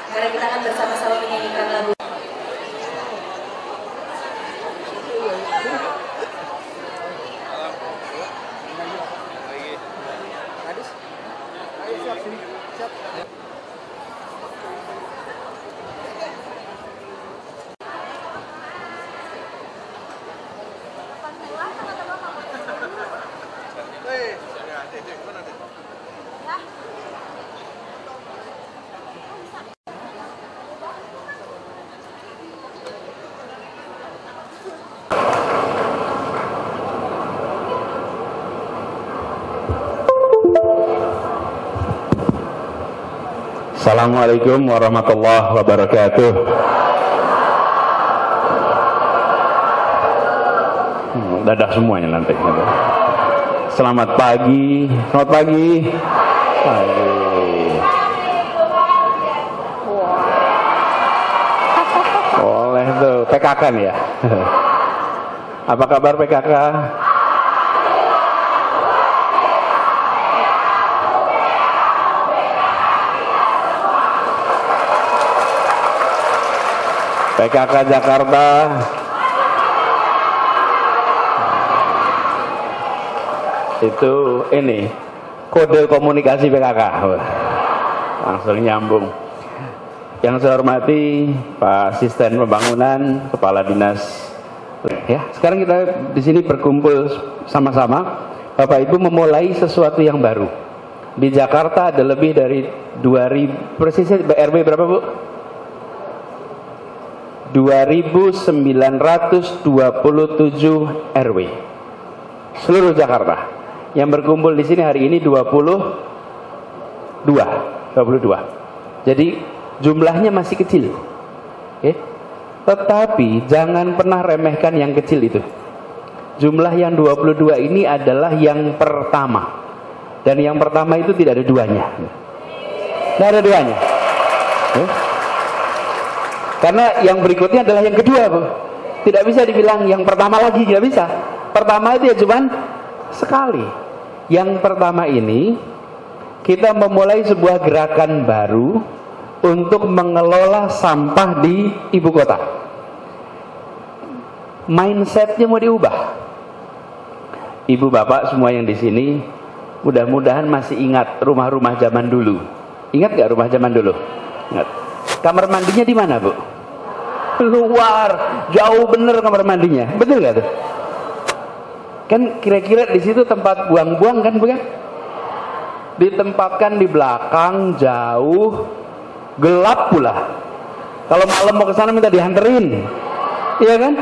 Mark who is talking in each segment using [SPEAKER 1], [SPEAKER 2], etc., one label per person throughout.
[SPEAKER 1] Karena kita akan bersama-sama menyanyikan lagu.
[SPEAKER 2] Assalamualaikum warahmatullahi wabarakatuh. Dadah semuanya nanti. Selamat pagi. Selamat pagi. Boleh tuh PKK nih ya. Apa kabar PKK? PKK Jakarta itu ini kode komunikasi PKK langsung nyambung. Yang saya hormati Pak Asisten Pembangunan, Kepala Dinas. Ya, sekarang kita di sini berkumpul sama-sama. Bapak Ibu memulai sesuatu yang baru. Di Jakarta ada lebih dari 2000 persisnya RW berapa Bu? 2.927 RW seluruh Jakarta. Yang berkumpul di sini hari ini 22. Jadi jumlahnya masih kecil. Okay? Tetapi jangan pernah remehkan yang kecil itu. Jumlah yang 22 ini adalah yang pertama. Dan yang pertama itu tidak ada duanya. Tidak ada duanya. Okay? Karena yang berikutnya adalah yang kedua, Bu. Tidak bisa dibilang yang pertama lagi, tidak bisa. Pertama itu ya cuman sekali. Yang pertama ini kita memulai sebuah gerakan baru untuk mengelola sampah di ibu kota. Mindsetnya mau diubah. Ibu bapak semua yang di sini mudah-mudahan masih ingat rumah-rumah zaman dulu. Ingat gak rumah zaman dulu? Ingat. Kamar mandinya di mana, Bu? Luar, jauh bener kamar mandinya. Betul gak tuh? Kan kira-kira di situ tempat buang-buang kan, bukan? Ditempatkan di belakang, jauh, gelap pula. Kalau malam mau ke sana minta dihanterin. Iya kan?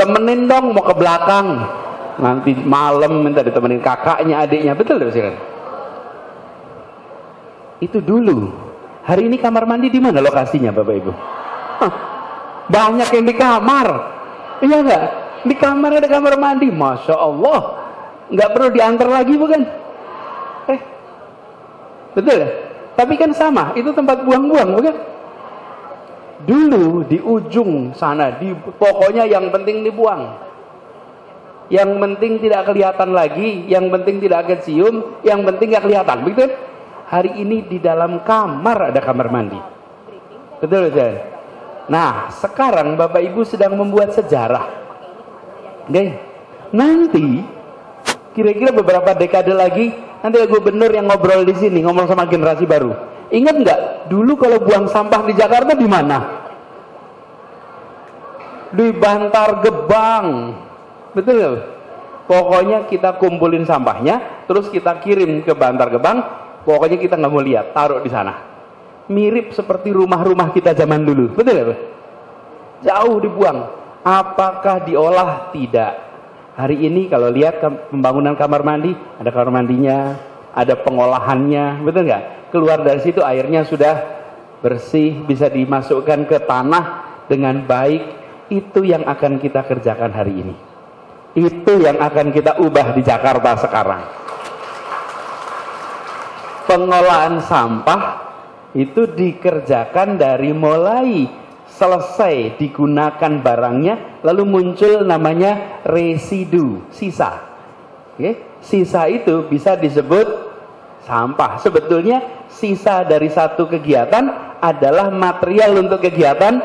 [SPEAKER 2] Temenin dong mau ke belakang. Nanti malam minta ditemenin kakaknya, adiknya. Betul gak sih kan? Itu dulu. Hari ini kamar mandi di mana lokasinya, Bapak Ibu? Hah, banyak yang di kamar. Iya enggak? Di kamar ada kamar mandi. Masya Allah. Nggak perlu diantar lagi, bukan? Betul ya? Tapi kan sama, itu tempat buang-buang, bukan? Dulu di ujung sana, pokoknya yang penting dibuang. Yang penting tidak kelihatan lagi, yang penting tidak kecium, yang penting nggak kelihatan, begitu? Hari ini di dalam kamar ada kamar mandi. Betul kan? Nah, sekarang Bapak Ibu sedang membuat sejarah. Oke. Nanti kira-kira beberapa dekade lagi nanti ada gubernur yang ngobrol di sini, ngomong sama generasi baru. Ingat nggak? Dulu kalau buang sampah di Jakarta di mana? Di Bantar Gebang. Betul nggak? Pokoknya kita kumpulin sampahnya, terus kita kirim ke Bantar Gebang. Pokoknya kita nggak mau lihat, taruh di sana. mirip seperti rumah-rumah kita zaman dulu, betul ya Pak? Jauh dibuang. Apakah diolah? Tidak. Hari ini kalau lihat pembangunan kamar mandi, ada kamar mandinya, ada pengolahannya, betul nggak? Keluar dari situ airnya sudah bersih, bisa dimasukkan ke tanah dengan baik. Itu yang akan kita kerjakan hari ini. Itu yang akan kita ubah di Jakarta sekarang. Pengolahan sampah itu dikerjakan dari mulai selesai digunakan barangnya, lalu muncul namanya residu, sisa. Oke? Sisa itu bisa disebut sampah. Sebetulnya sisa dari satu kegiatan adalah material untuk kegiatan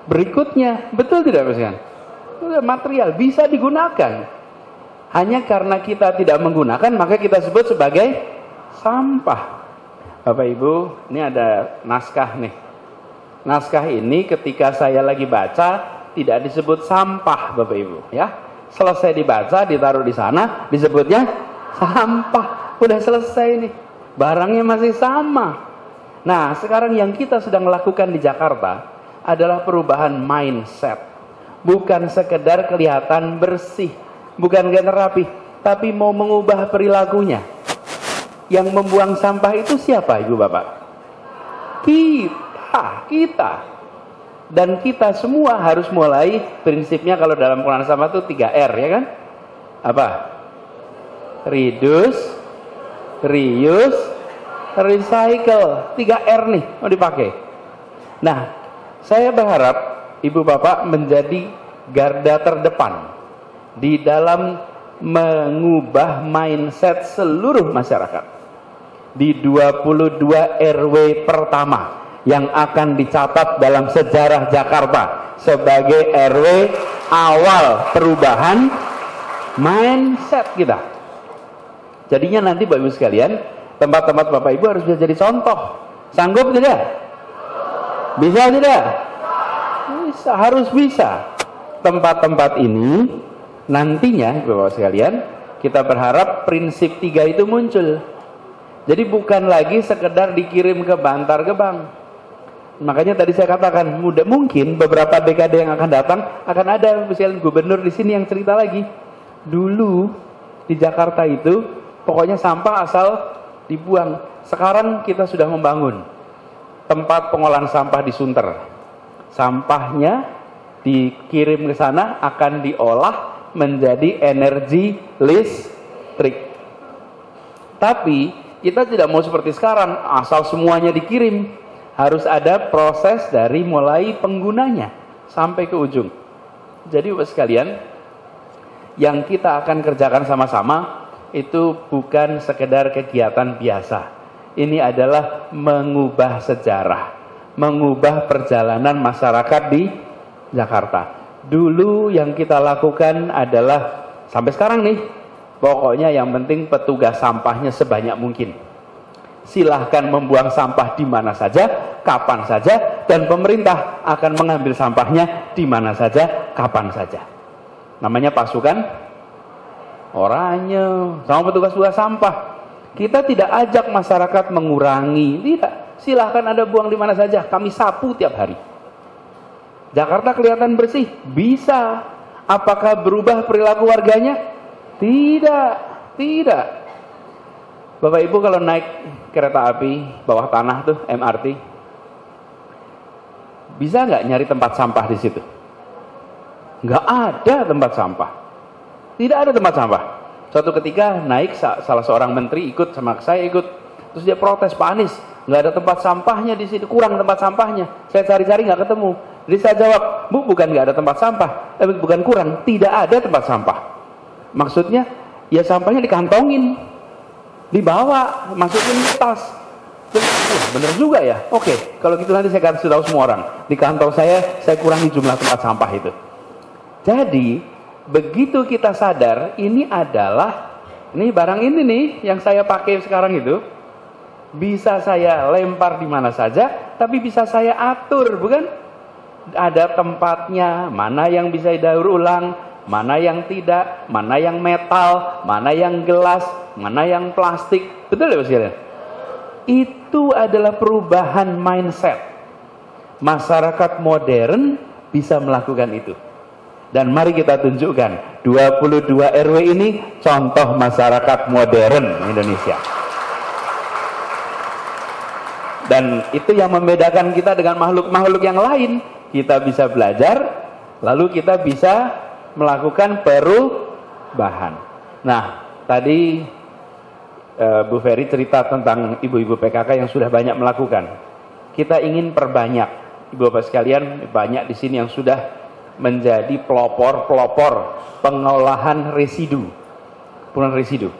[SPEAKER 2] berikutnya. Betul tidak Mas? Material bisa digunakan. Hanya karena kita tidak menggunakan, maka kita sebut sebagai sampah. Bapak Ibu, ini ada naskah nih. Naskah ini ketika saya lagi baca tidak disebut sampah Bapak Ibu, ya. Selesai dibaca, ditaruh di sana, disebutnya sampah. Udah selesai nih. Barangnya masih sama. Nah, sekarang yang kita sedang lakukan di Jakarta adalah perubahan mindset. Bukan sekedar kelihatan bersih, bukan kelihatan rapi, tapi mau mengubah perilakunya. Yang membuang sampah itu siapa Ibu Bapak? Kita. Dan kita semua harus mulai, prinsipnya kalau dalam pengelolaan sampah itu 3R, ya kan? Apa? Reduce, reuse, recycle. 3R nih mau dipakai. Nah, saya berharap Ibu Bapak menjadi garda terdepan di dalam mengubah mindset seluruh masyarakat. Di 22 RW pertama yang akan dicatat dalam sejarah Jakarta sebagai RW awal perubahan mindset kita. Jadinya nanti Bapak Ibu sekalian, tempat-tempat Bapak Ibu harus bisa jadi contoh. Sanggup tidak? Bisa tidak? Bisa, harus bisa. Tempat-tempat ini nantinya Bapak sekalian, kita berharap prinsip 3 itu muncul. Jadi bukan lagi sekedar dikirim ke Bantar Gebang. Makanya tadi saya katakan, mungkin beberapa dekade yang akan datang akan ada misalnya gubernur di sini yang cerita lagi. Dulu di Jakarta itu pokoknya sampah asal dibuang. Sekarang kita sudah membangun tempat pengolahan sampah di Sunter. Sampahnya dikirim ke sana akan diolah menjadi energi listrik. Tapi kita tidak mau seperti sekarang asal semuanya dikirim. Harus ada proses dari mulai penggunanya sampai ke ujung. Jadi Bapak sekalian, yang kita akan kerjakan sama-sama itu bukan sekedar kegiatan biasa. Ini adalah mengubah sejarah, mengubah perjalanan masyarakat di Jakarta. Dulu yang kita lakukan adalah sampai sekarang nih, pokoknya yang penting petugas sampahnya sebanyak mungkin. Silahkan membuang sampah di mana saja, kapan saja, dan pemerintah akan mengambil sampahnya di mana saja, kapan saja. Namanya pasukan oranye sama petugas-petugas sampah. Kita tidak ajak masyarakat mengurangi, tidak. Silahkan Anda buang di mana saja, kami sapu tiap hari. Jakarta kelihatan bersih, bisa. Apakah berubah perilaku warganya? Tidak. Bapak Ibu kalau naik kereta api bawah tanah tuh MRT, bisa nggak nyari tempat sampah di situ? Nggak ada tempat sampah. Tidak ada tempat sampah. Suatu ketika naik salah seorang menteri ikut sama saya ikut, terus dia protes, Pak Anies, nggak ada tempat sampahnya di sini, kurang tempat sampahnya. Saya cari-cari nggak ketemu. Jadi saya jawab, Bu, bukan nggak ada tempat sampah, tapi bukan kurang, tidak ada tempat sampah. Maksudnya, ya sampahnya dikantongin, dibawa, masukin ke tas. Bener juga ya. Oke, kalau gitu nanti saya kasih tahu semua orang. Di kantor saya kurangi jumlah tempat sampah itu. Jadi begitu kita sadar ini adalah barang ini nih yang saya pakai sekarang itu bisa saya lempar di mana saja, tapi bisa saya atur, bukan? Ada tempatnya, mana yang bisa didaur ulang, mana yang tidak, mana yang metal, mana yang gelas, mana yang plastik. Betul ya Mas? itu adalah perubahan mindset. Masyarakat modern bisa melakukan itu. Dan mari kita tunjukkan 22 RW ini contoh masyarakat modern Indonesia. Dan itu yang membedakan kita dengan makhluk-makhluk yang lain. Kita bisa belajar, lalu kita bisa melakukan perubahan. Nah, tadi Bu Ferry cerita tentang ibu-ibu PKK yang sudah banyak melakukan. Kita ingin perbanyak, ibu bapak sekalian, banyak di sini yang sudah menjadi pelopor pengolahan residu. Pengolahan residu.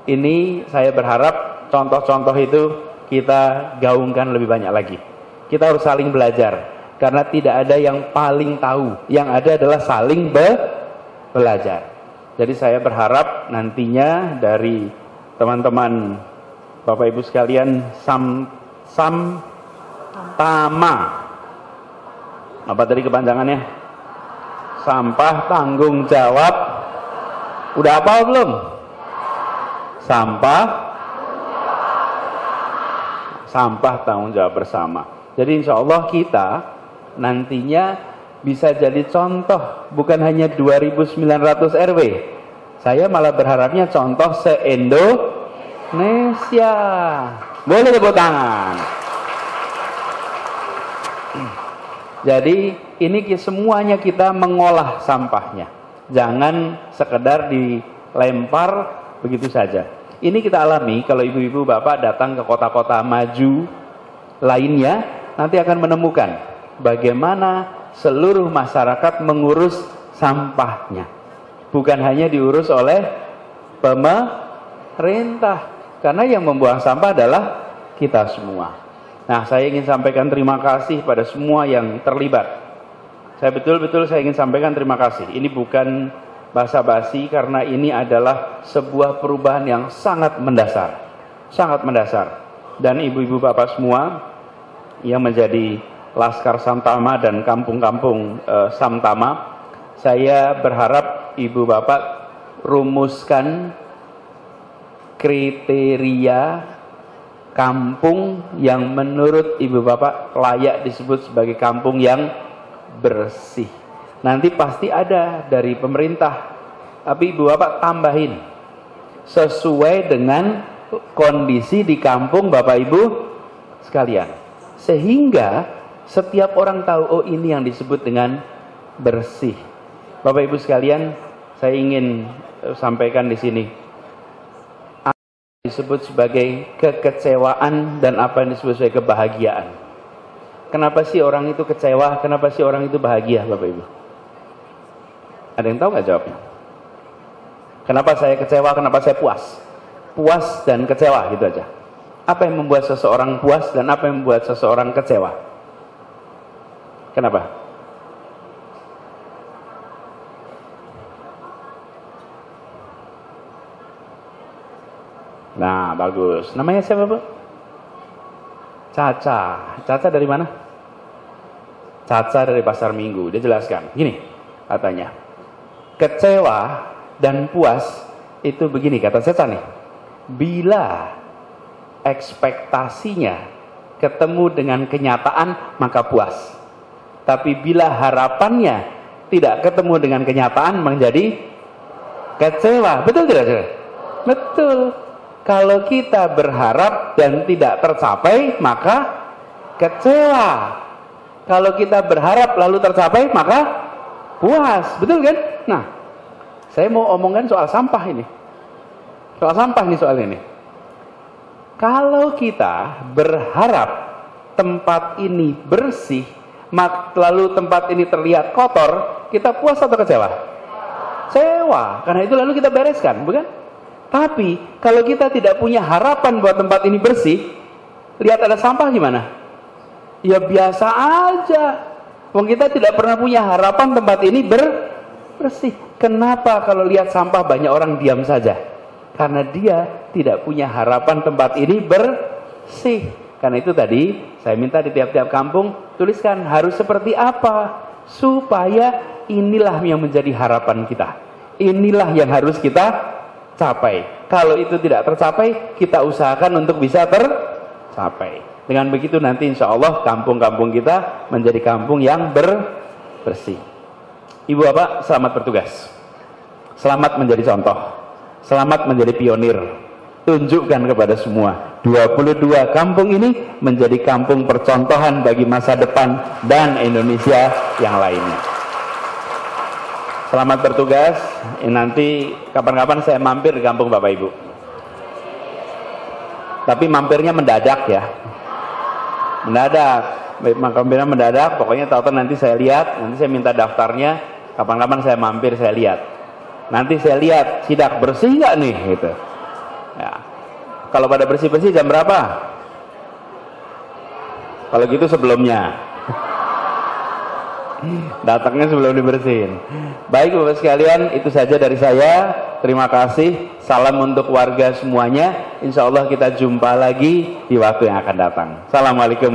[SPEAKER 2] Ini saya berharap contoh-contoh itu kita gaungkan lebih banyak lagi. Kita harus saling belajar, karena tidak ada yang paling tahu. Yang ada adalah saling belajar. Jadi saya berharap nantinya dari teman-teman Bapak Ibu sekalian Samtama, apa tadi kepanjangannya? Sampah tanggung jawab. Udah apa belum? Sampah tanggung jawab bersama. Jadi insya Allah kita nantinya bisa jadi contoh, bukan hanya 2.900 RW. Saya malah berharapnya contoh se-Indonesia. Boleh tepuk tangan. Jadi ini semuanya kita mengolah sampahnya. Jangan sekedar dilempar begitu saja. Ini kita alami kalau ibu-ibu bapak datang ke kota-kota maju lainnya, nanti akan menemukan bagaimana seluruh masyarakat mengurus sampahnya. Bukan hanya diurus oleh pemerintah, karena yang membuang sampah adalah kita semua. Nah, saya ingin sampaikan terima kasih pada semua yang terlibat. Saya betul-betul ingin sampaikan terima kasih. Ini bukan basa-basi, karena ini adalah sebuah perubahan yang sangat mendasar. Sangat mendasar. Dan ibu-ibu bapak semua yang menjadi Laskar Samtama dan kampung-kampung Samtama, saya berharap ibu bapak rumuskan kriteria kampung yang menurut ibu bapak layak disebut sebagai kampung yang bersih. Nanti pasti ada dari pemerintah, tapi ibu bapak tambahin sesuai dengan kondisi di kampung bapak ibu sekalian, sehingga setiap orang tahu, oh ini yang disebut dengan bersih. Bapak ibu sekalian, saya ingin sampaikan di sini disebut sebagai kekecewaan dan apa yang disebut sebagai kebahagiaan. Kenapa sih orang itu kecewa? Kenapa sih orang itu bahagia, Bapak Ibu? Ada yang tahu nggak jawabnya? Kenapa saya kecewa? Kenapa saya puas? Puas dan kecewa, gitu aja. Apa yang membuat seseorang puas dan apa yang membuat seseorang kecewa? Kenapa? Nah, bagus. Namanya siapa, Bu? Caca. Caca dari mana? Caca dari Pasar Minggu. Dia jelaskan. Gini, katanya. Kecewa dan puas itu begini, kata Caca nih. Bila ekspektasinya ketemu dengan kenyataan, maka puas. Tapi bila harapannya tidak ketemu dengan kenyataan, menjadi kecewa. Betul tidak? Betul. Kalau kita berharap dan tidak tercapai, maka kecewa. Kalau kita berharap lalu tercapai, maka puas. Betul kan? Nah, saya mau omongkan soal sampah ini. Soal sampah nih, soal ini. Kalau kita berharap tempat ini bersih, lalu tempat ini terlihat kotor, kita puas atau kecewa? Kecewa. Karena itu lalu kita bereskan, bukan? Tapi kalau kita tidak punya harapan buat tempat ini bersih, lihat ada sampah gimana? Ya biasa aja. Wong kita tidak pernah punya harapan tempat ini bersih. Kenapa kalau lihat sampah banyak orang diam saja? Karena dia tidak punya harapan tempat ini bersih. Karena itu tadi saya minta di tiap-tiap kampung tuliskan harus seperti apa supaya inilah yang menjadi harapan kita. Inilah yang harus kita capai. Kalau itu tidak tercapai, kita usahakan untuk bisa tercapai. capai. Dengan begitu nanti insya Allah kampung-kampung kita menjadi kampung yang bersih. Ibu bapak, selamat bertugas, selamat menjadi contoh, selamat menjadi pionir. Tunjukkan kepada semua 22 kampung ini menjadi kampung percontohan bagi masa depan dan Indonesia yang lainnya. Selamat bertugas. Nanti kapan-kapan saya mampir di kampung Bapak Ibu, tapi mampirnya mendadak ya, mampirnya mendadak. Pokoknya tahu-tahu nanti saya lihat, nanti saya minta daftarnya, kapan-kapan saya mampir, saya lihat, nanti saya lihat sidak bersih nggak nih gitu ya. Kalau pada bersih-bersih jam berapa? Kalau gitu sebelumnya datangnya sebelum dibersihin. Baik Bapak sekalian, itu saja dari saya. Terima kasih. Salam untuk warga semuanya. Insya Allah kita jumpa lagi di waktu yang akan datang. Assalamualaikum.